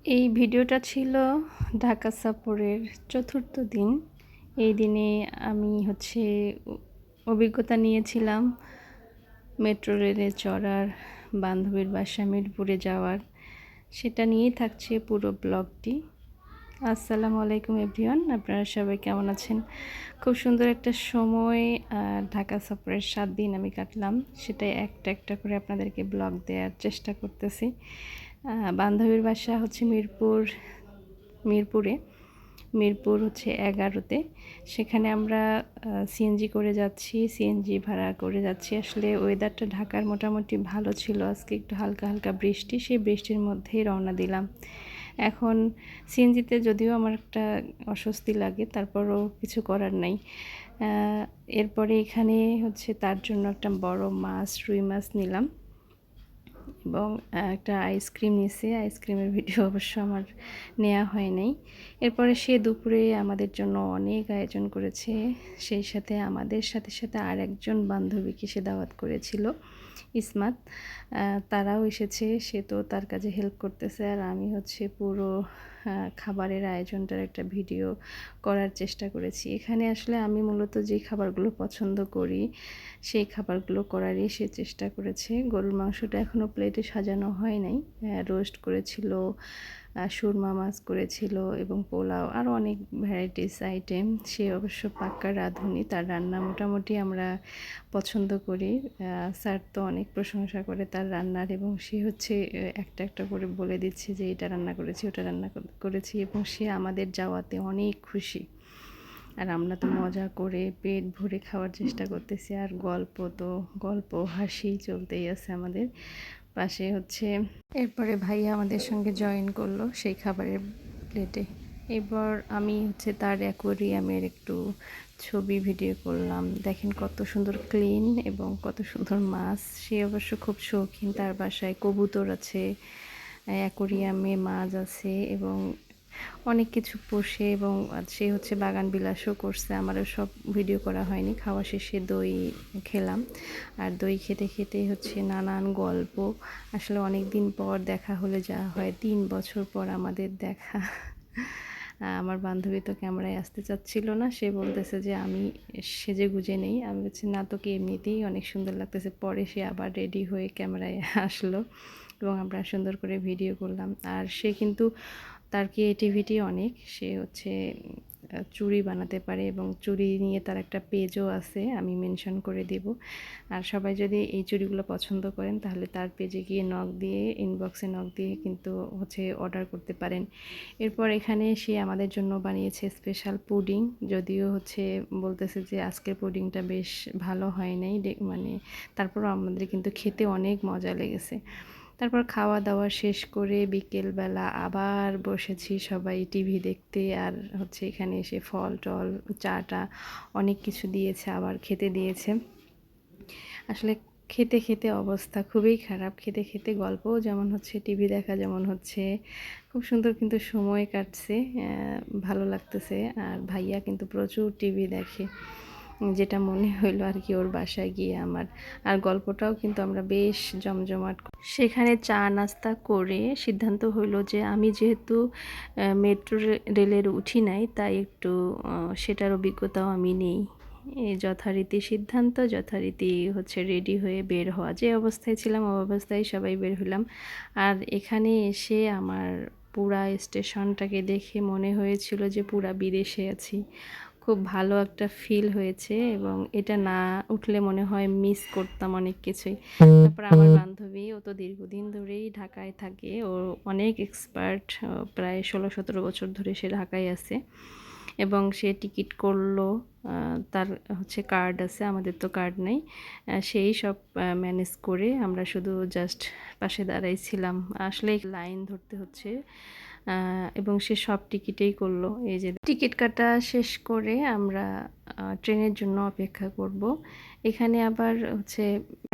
এই ভিডিওটা ছিল ঢাকা সফরের চতুর্থ দিন। এই দিনে আমি অভিজ্ঞতা নিয়েছিলাম মেট্রো রেলে চড়ার, বান্ধবীর বাসা মিরপুরে যাওয়ার। সেটা নিয়েই থাকছে পুরো ব্লগটি। আসসালামু আলাইকুম এভরিওয়ান, আপনারা সবাই কেমন আছেন? খুব সুন্দর একটা সময় ঢাকা সফরের 7 দিন আমি কাটলাম। সেটাই একটা একটা করে আপনাদেরকে ব্লগ দেওয়ার চেষ্টা করতেছি। বান্ধবীর বাসা হচ্ছে মিরপুরে। মিরপুর হচ্ছে 11-তে। সেখানে আমরা সিএনজি করে যাচ্ছি, সিএনজি ভাড়া করে যাচ্ছি। আসলে ওয়েদারটা ঢাকার মোটামুটি ভালো ছিল, আজকে একটু হালকা হালকা বৃষ্টি, সেই বৃষ্টির মধ্যেই রওনা দিলাম। এখন সিএনজিতে যদিও আমার একটা অস্বস্তি লাগে, তারপরও কিছু করার নাই। এরপরে এখানে তার জন্য একটা বড় মাছ, রুই মাছ নিলাম এবং একটা আইসক্রিম নিয়েছি। আইসক্রিমের ভিডিও অবশ্য আমার নেওয়া হয় নাই। এরপরে সে দুপুরে আমাদের জন্য অনেক আয়োজন করেছে। সেই সাথে আমাদের সাথে সাথে আর একজন বান্ধবীকে সে দাওয়াত করেছিল, ইসমাত। তারাও এসেছে, সে তো তার কাজে হেল্প করতেছে, আর আমি পুরো খাবারের আয়োজনটার একটা ভিডিও করার চেষ্টা করেছি। এখানে আসলে আমি মূলত যে খাবারগুলো পছন্দ করি সেই খাবারগুলো করারই সে চেষ্টা করেছে। গরুর মাংসটা এখনও প্লেটে সাজানো হয় নাই। রোস্ট করেছিল, সুরমা মাছ করেছিল এবং পোলাও, আরও অনেক ভ্যারাইটিস আইটেম। সে অবশ্য পাক্কা রাঁধুনি, তার রান্না মোটামুটি আমরা পছন্দ করি। স্যার তো অনেক প্রশংসা করে তার রান্নার, এবং সে একটা একটা করে বলে দিচ্ছে যে এটা রান্না করেছি, ওটা রান্না করেছি, এবং সে আমাদের যাওয়াতে অনেক খুশি। আর আমরা তো মজা করে পেট ভরে খাওয়ার চেষ্টা করতেছি, আর গল্প হাসি চলতেই আছে আমাদের পাশে। এরপরে ভাইয়া আমাদের সঙ্গে জয়েন করলো সেই খাবারের প্লেটে। এবার আমি তার অ্যাকোয়ারিয়ামের একটু ছবি ভিডিও করলাম। দেখেন কত সুন্দর ক্লিন এবং কত সুন্দর মাছ। সে অবশ্য খুব শৌখিন, তার বাসায় কবুতর আছে, অ্যাকোয়ারিয়ামে মাছ আছে এবং অনেক কিছু পোষে, এবং সে বাগান বিলাসও করছে। আমারও সব ভিডিও করা হয়নি। খাওয়া শেষে দই খেলাম, আর দই খেতে খেতে নানান গল্প। আসলে অনেক দিন পর দেখা হলে যা হয়, 3 বছর পর আমাদের দেখা। আমার বান্ধবী তো ক্যামেরায় আসতে চাচ্ছিল না, সে বলতেছে যে আমি সেজে গুজে নেই। আমি বলছি না, তোকে এমনিতেই অনেক সুন্দর লাগতেছে। পরে সে আবার রেডি হয়ে ক্যামেরায় আসলো এবং আমরা সুন্দর করে ভিডিও করলাম। আর সে কিন্তু তার ক্রিয়েটিভিটি অনেক। সে চুড়ি বানাতে পারে, এবং চুড়ি নিয়ে তার একটা পেজও আছে, আমি মেনশন করে দেব। আর সবাই যদি এই চুড়িগুলো পছন্দ করেন তাহলে তার পেজে গিয়ে ইনবক্সে নক দিয়ে কিন্তু অর্ডার করতে পারেন। এরপর এখানে সে আমাদের জন্য বানিয়েছে স্পেশাল পুডিং। যদিও বলতেছে যে আজকের পুডিংটা বেশ ভালো হয় নাই, মানে তারপরও আমাদের কিন্তু খেতে অনেক মজা লেগেছে। তারপর খাওয়া দাওয়া শেষ করে বিকেলবেলা আবার বসেছি সবাই টিভি দেখতে। আর এখানে এসে ফল টল চাটা অনেক কিছু দিয়েছে, আবার খেতে দিয়েছে। আসলে খেতে খেতে অবস্থা খুবই খারাপ। খেতে খেতে গল্পও যেমন টিভি দেখা যেমন খুব সুন্দর কিন্তু সময় কাটছে, ভালো লাগতেছে। আর ভাইয়া কিন্তু প্রচুর টিভি দেখে, যেটা মনে হইলো আর কি ওর বাসায় গিয়ে আমার। আর গল্পটাও কিন্তু আমরা বেশ জমজমাট। সেখানে চা নাস্তা করে সিদ্ধান্ত হইলো যে আমি যেহেতু মেট্রো রেলের উঠি নাই, তাই একটু সেটার অভিজ্ঞতাও আমি নেই। এই যথারীতি সিদ্ধান্ত, যথারীতি রেডি হয়ে বের হওয়া। যে অবস্থায় ছিলাম ওই অবস্থায় সবাই বের হলাম। আর এখানে এসে আমার পুরা স্টেশনটাকে দেখে মনে হয়েছিল যে পুরা বিদেশে আছি। খুব ভালো একটা ফিল হয়েছে, এবং এটা না উঠলে মনে হয় মিস করতাম অনেক কিছুই। তারপর আমার বান্ধবী, ও তো দীর্ঘদিন ধরেই ঢাকায় থাকে, ও অনেক এক্সপার্ট, প্রায় 16-17 বছর ধরে সে ঢাকায় আছে, এবং সে টিকিট করলো। তার কার্ড আছে, আমাদের তো কার্ড নেই। সেই সব ম্যানেজ করে আমরা শুধু জাস্ট পাশে দাঁড়াইছিলাম। আসলে লাইন ধরতে হচ্ছে, এবং সে সব টিকিটেই করলো। এই যে টিকিট কাটা শেষ করে আমরা ট্রেনের জন্য অপেক্ষা করব। এখানে আবার হচ্ছে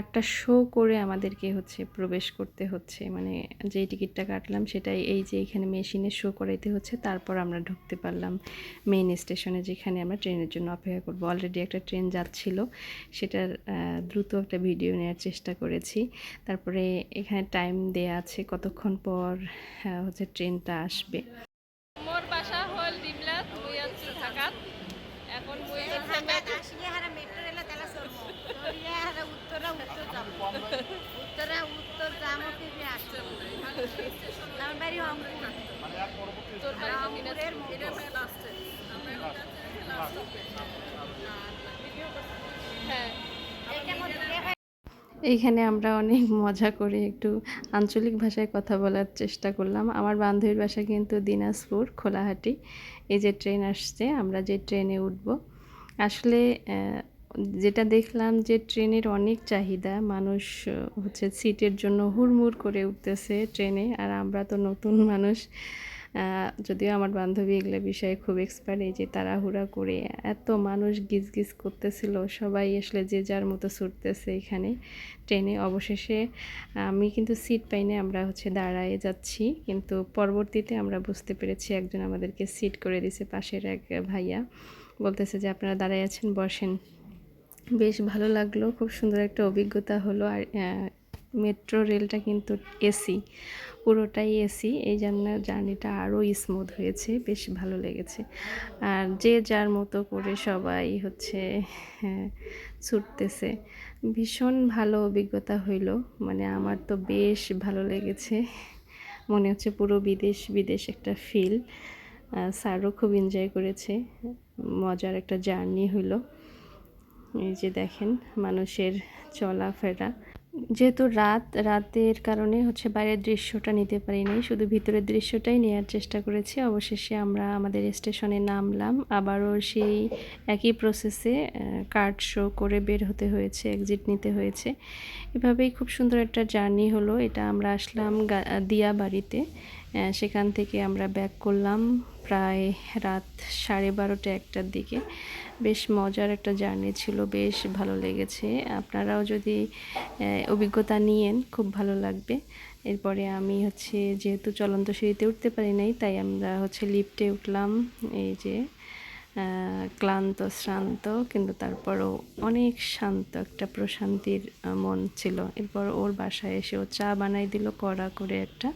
একটা শো করে আমাদেরকে হচ্ছে প্রবেশ করতে হচ্ছে, মানে যেই টিকিটটা কাটলাম সেটাই এই যে এখানে মেশিনে শো করাইতে হচ্ছে, তারপর আমরা ঢুকতে পারলাম মেইন স্টেশনে, যেখানে আমরা ট্রেনের জন্য অপেক্ষা করব। অলরেডি একটা ট্রেন যাচ্ছিল, সেটার দ্রুত একটা ভিডিও নেওয়ার চেষ্টা করেছি। তারপরে এখানে টাইম দেয়া আছে কতক্ষণ পর হচ্ছে ট্রেনটা আসবে। মোর বাসা হল ডিমলা, তুই আছিস ঢাকাত। এখন বই হচ্ছে আসলে হারা মেট্রো রেলে তেলা চলবো চলিয়ে হারা উত্তরা উত্তর যাবো উত্তরা উত্তর যাবো কি আসবো আমার বাড়ি তোর বাড়ি হ্যাঁ। এইখানে আমরা অনেক মজা করে একটু আঞ্চলিক ভাষায় কথা বলার চেষ্টা করলাম। আমার বান্ধবীর বাসা কিন্তু দিনাজপুর খোলাহাটি। এই যে ট্রেন আসছে, আমরা যে ট্রেনে উঠব। আসলে যেটা দেখলাম যে ট্রেনের অনেক চাহিদা, মানুষ হচ্ছে সিটের জন্য হুড়মুড় করে উঠতেছে ট্রেনে। আর আমরা তো নতুন মানুষ, যদিও আমার বান্ধবী এগুলো বিষয়ে খুব এক্সপার্ট। এই যে তাড়াহুড়া করে এত মানুষ গিজ গিজ করতেছিল, সবাই আসলে যে যার মতো ছুটতেছে এখানে ট্রেনে। অবশেষে আমি কিন্তু সিট পাইনি, আমরা হচ্ছে দাঁড়ায়ে যাচ্ছি, কিন্তু পরবর্তীতে আমরা বুঝতে পেরেছি একজন আমাদেরকে সিট করে দিয়েছে। পাশের এক ভাইয়া বলতেছে যে আপনারা দাঁড়ায় আছেন, বসেন। বেশ ভালো লাগলো, খুব সুন্দর একটা অভিজ্ঞতা হলো। আর মেট্রো রেলটা কিন্তু এসি, পুরোটাই এসি, এই জন্য জার্নিটা আরও স্মুথ হয়েছে, বেশ ভালো লেগেছে। আর যে যার মতো করে সবাই হচ্ছে ছুটতেছে, ভীষণ ভালো অভিজ্ঞতা হইল। মানে আমার তো বেশ ভালো লেগেছে, মনে হচ্ছে পুরো বিদেশ বিদেশ একটা ফিল। স্যারও খুব এনজয় করেছে, মজার একটা জার্নি হইল। এই যে দেখেন মানুষের চলাফেরা। যেহেতু রাতের কারণে হচ্ছে বাইরের দৃশ্যটা নিতে পারি নাই, শুধু ভিতরের দৃশ্যটাই নেওয়ার চেষ্টা করেছি। অবশেষে আমরা আমাদের স্টেশনে নামলাম, আবারও সেই একই প্রসেসে কার্ড শো করে বের হতে হয়েছে, এক্সিট নিতে হয়েছে। এভাবেই খুব সুন্দর একটা জার্নি হলো। এটা আমরা আসলাম দিয়াবাড়িতে, সেখান থেকে আমরা ব্যাক করলাম প্রায় রাত 12:30 একটার দিকে। বেশ মজার একটা জার্নি ছিল, বেশ ভালো লেগেছে। আপনারাও যদি অভিজ্ঞতা নিয়েন খুব ভালো লাগবে। এরপরে আমি হচ্ছে যেহেতু চলন্ত সিঁড়িতে উঠতে পারি নাই, তাই আমরা হচ্ছে লিফটে উঠলাম। এই যে ক্লান্ত শ্রান্ত, কিন্তু তারপরও অনেক শান্ত একটা প্রশান্তির মন ছিল। এরপর ওর বাসায় এসে ও চা বানাই দিল কড়া করে একটা।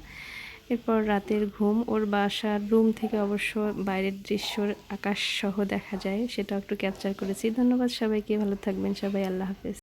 এরপর রাতের ঘুম। ওর বাসার রুম থেকে অবশ্য বাইরের দৃশ্যর আকাশ সহ দেখা যায়, সেটাও একটু ক্যাপচার করেছি। ধন্যবাদ সবাইকে, ভালো থাকবেন সবাই, আল্লাহ হাফেজ।